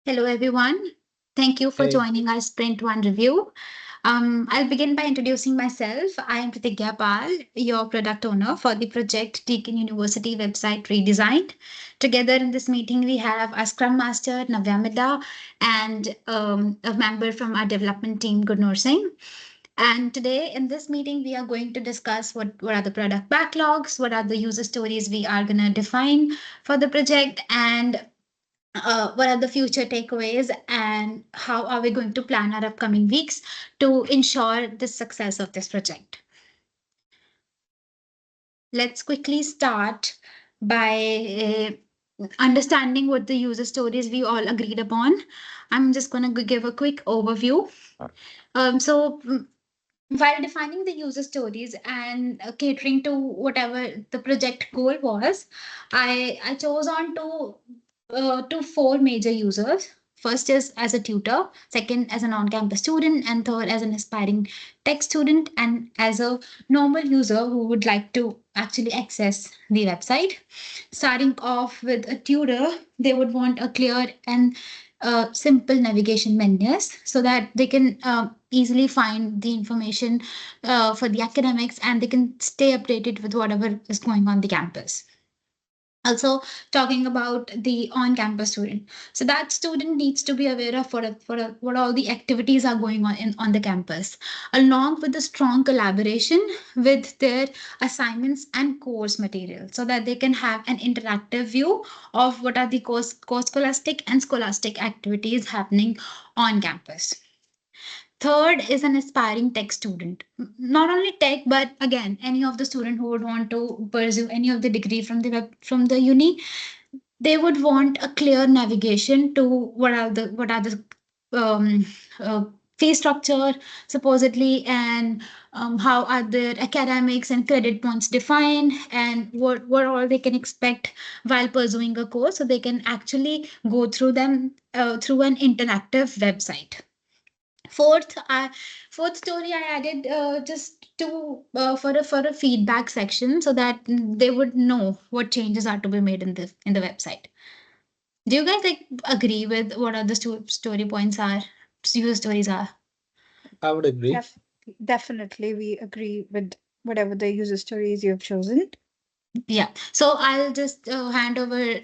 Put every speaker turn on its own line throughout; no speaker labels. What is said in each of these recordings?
Hello, everyone. Thank you for
Hey,
joining our Sprint 1 review. I'll begin by introducing myself. I am Pratigya Pal, your product owner for the project Deakin University website redesigned. Together in this meeting, we have our Scrum Master, Navyamida, and a member from our development team, Gurnur Singh. And today in this meeting, we are going to discuss what are the product backlogs, what are the user stories we are going to define for the project, and what are the future takeaways and how are we going to plan our upcoming weeks to ensure the success of this project. Let's quickly start by understanding what the user stories we all agreed upon. I'm just going to give a quick overview. While defining the user stories and catering to whatever the project goal was, I chose on to four major users. First is as a tutor, second as a non-campus student, and third as an aspiring tech student, and as a normal user who would like to actually access the website. Starting off with a tutor, they would want a clear and simple navigation menus so that they can easily find the information for the academics and they can stay updated with whatever is going on the campus. Also, talking about the on-campus student, so that student needs to be aware of what all the activities are going on the campus, along with the strong collaboration with their assignments and course material, so that they can have an interactive view of what are the scholastic and scholastic activities happening on campus. Third is an aspiring tech student. Not only tech, but again, any of the student who would want to pursue any of the degree from from the uni, they would want a clear navigation to what are the um, uh, fee structure supposedly, and how are their academics and credit points defined, and what all they can expect while pursuing a course, so they can actually go through them through an interactive website. Fourth, fourth story I added just to for a feedback section so that they would know what changes are to be made in the website. Do you guys like agree with what are the story points are, user stories are?
I would agree.
Def- Definitely, we agree with whatever the user stories you've chosen.
Yeah. So I'll just hand over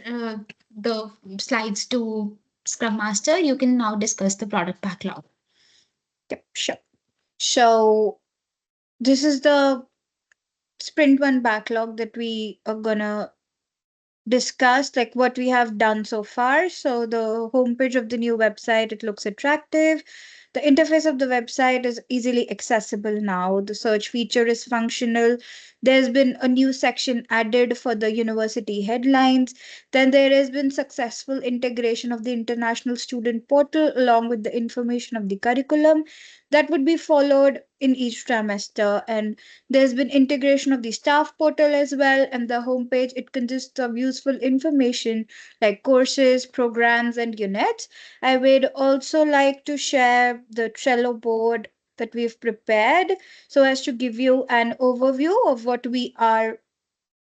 the slides to Scrum Master. You can now discuss the product backlog.
Yep, sure. So this is the sprint one backlog that we are gonna discuss, like what we have done so far. So the homepage of the new website, it looks attractive. The interface of the website is easily accessible now. The search feature is functional. There's been a new section added for the university headlines. Then there has been successful integration of the international student portal along with the information of the curriculum that would be followed in each trimester. And there's been integration of the staff portal as well, and the homepage, it consists of useful information like courses, programs, and units. I would also like to share the Trello board that we've prepared so as to give you an overview of what we are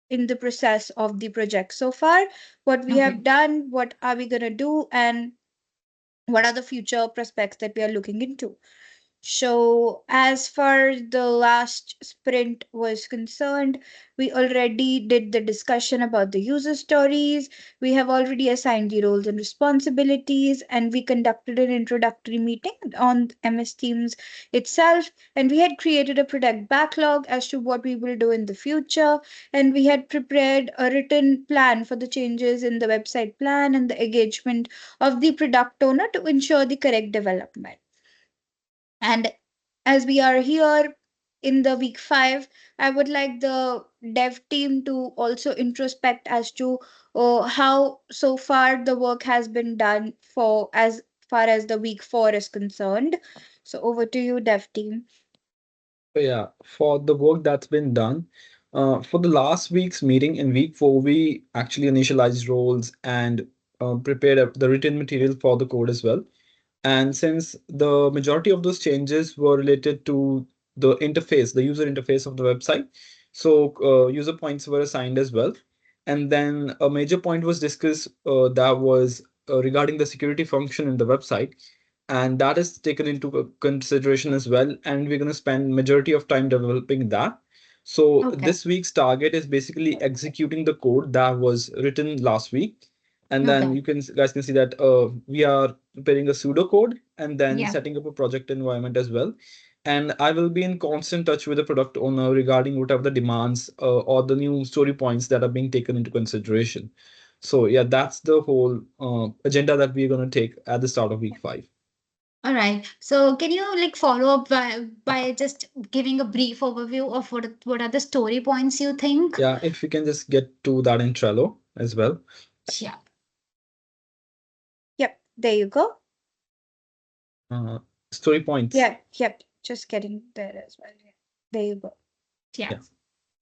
in the process of the project so far, what we
Okay.
have done, what are we going to do, and what are the future prospects that we are looking into. So, as far the last sprint was concerned, we already did the discussion about the user stories. We have already assigned the roles and responsibilities, and we conducted an introductory meeting on MS Teams itself. And we had created a product backlog as to what we will do in the future. And we had prepared a written plan for the changes in the website plan and the engagement of the product owner to ensure the correct development. And as we are here in the week 5, I would like the dev team to also introspect as to how so far the work has been done for as far as the week 4 is concerned. So over to you, dev team.
So yeah, for the work that's been done, for the last week's meeting in week 4, we actually initialized roles and prepared the written material for the code as well. And since the majority of those changes were related to the interface, the user interface of the website, so user points were assigned as well. And then a major point was discussed that was regarding the security function in the website, and that is taken into consideration as well. And we're going to spend majority of time developing that. So
Okay.
this week's target is basically executing the code that was written last week. And then
Okay.
you can guys can see that we are preparing a pseudo code and then
Yeah.
setting up a project environment as well. And I will be in constant touch with the product owner regarding whatever the demands or the new story points that are being taken into consideration. So yeah, that's the whole agenda that we're going to take at the start of week 5.
All right. So can you like follow up by just giving a brief overview of what are the story points you think?
Yeah, if we can just get to that in Trello as well.
Yeah.
Yep, there you go.
Uh, Story points.
Yeah, yep, just getting there as well. Yeah. There you go.
Yeah.
Yeah.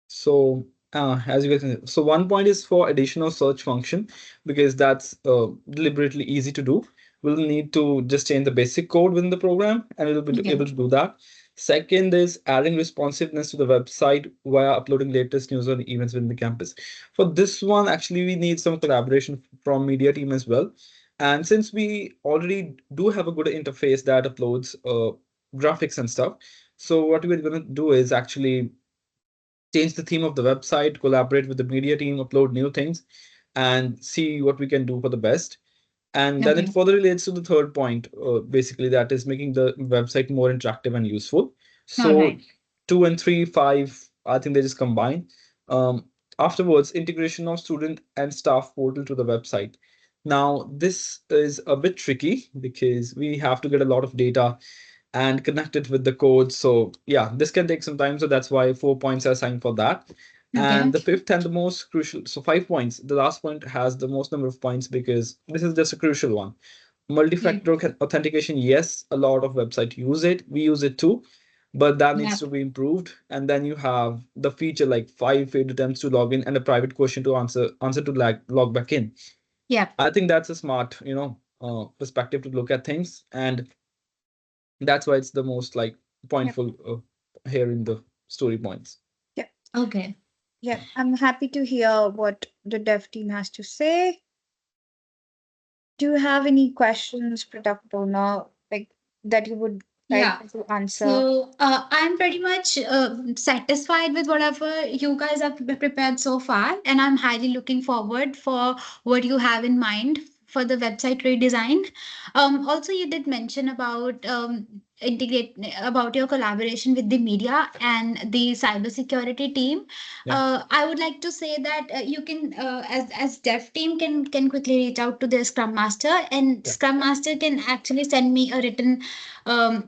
So as you guys can, so one point is for additional search function, because that's deliberately easy to do. We'll need to just change the basic code within the program and we'll be
Okay.
able to do that. Second is adding responsiveness to the website via uploading latest news and events within the campus. For this one, actually, we need some collaboration from media team as well. And since we already do have a good interface that uploads graphics and stuff, so what we're going to do is actually change the theme of the website, collaborate with the media team, upload new things, and see what we can do for the best. And then it
Okay.
further relates to the third point, basically, that is making the website more interactive and useful.
All
So
right.
2 and 3, 5, I think they just combine. Afterwards, integration of student and staff portal to the website. Now, this is a bit tricky because we have to get a lot of data and connect it with the code. So yeah, this can take some time. So that's why 4 points are assigned for that.
Okay.
And the fifth and the most crucial, so 5 points. The last point has the most number of points because this is just a crucial one. Multi-factor authentication, yes, a lot of websites use it. We use it too, but that
Yeah.
needs to be improved. And then you have the feature like 5 failed attempts to log in and a private question to answer to log back in.
Yeah.
I think that's a smart, perspective to look at things, and that's why it's the most like
Yep.
pointful here in the story points.
Okay.
Yeah, I'm happy to hear what the dev team has to say. Do you have any questions, product owner, like that you would
Yeah.
like to answer?
So I'm pretty much satisfied with whatever you guys have prepared so far, and I'm highly looking forward for what you have in mind for the website redesign. Also, you did mention about integrate about your collaboration with the media and the cybersecurity team.
Yeah.
I would like to say that you can, as dev team, can quickly reach out to the Scrum Master, and
Yeah.
Scrum Master can actually send me a written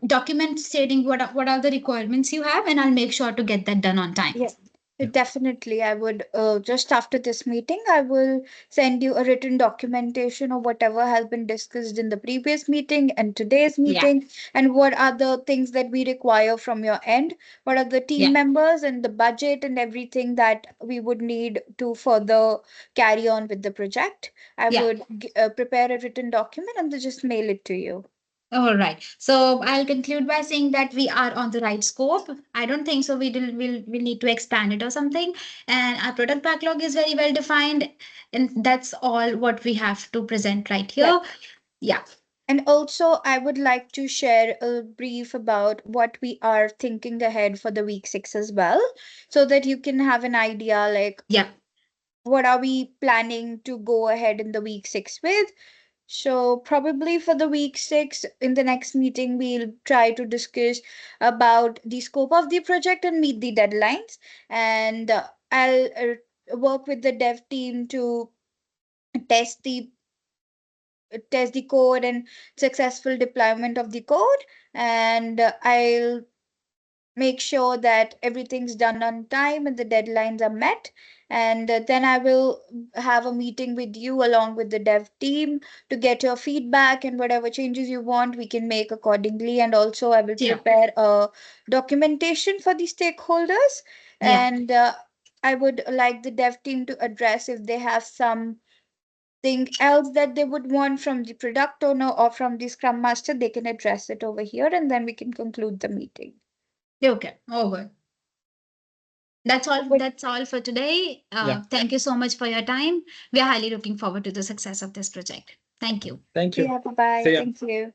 document stating what are the requirements you have, and I'll make sure to get that done on time.
Yes,
Yeah.
definitely. I would just after this meeting, I will send you a written documentation of whatever has been discussed in the previous meeting and today's
Yeah.
meeting, and what are the things that we require from your end, what are the team
Yeah.
members and the budget and everything that we would need to further carry on with the project. I
Yeah.
would prepare a written document and then just mail it to you.
All right. So I'll conclude by saying that we are on the right scope. I don't think so. We'll need to expand it or something. And our product backlog is very well defined. And that's all what we have to present right here. Yeah.
And also, I would like to share a brief about what we are thinking ahead for the week 6 as well, so that you can have an idea like
Yeah.
what are we planning to go ahead in the week 6 with. So, probably for the week 6, in the next meeting, we'll try to discuss about the scope of the project and meet the deadlines. And I'll work with the dev team to test the test the code and successful deployment of the code, and I'll make sure that everything's done on time and the deadlines are met, and then I will have a meeting with you along with the dev team to get your feedback, and whatever changes you want we can make accordingly. And also I will
Yeah.
prepare a documentation for the stakeholders,
Yeah.
and I would like the dev team to address if they have some thing else that they would want from the product owner or from the scrum master. They can address it over here, and then we can conclude the meeting.
Okay. All good. That's all.
With-
That's all for today.
Yeah.
Thank you so much for your time. We are highly looking forward to the success of this project. Thank you.
Thank you.
Yeah, bye-bye.
See ya.
Thank you.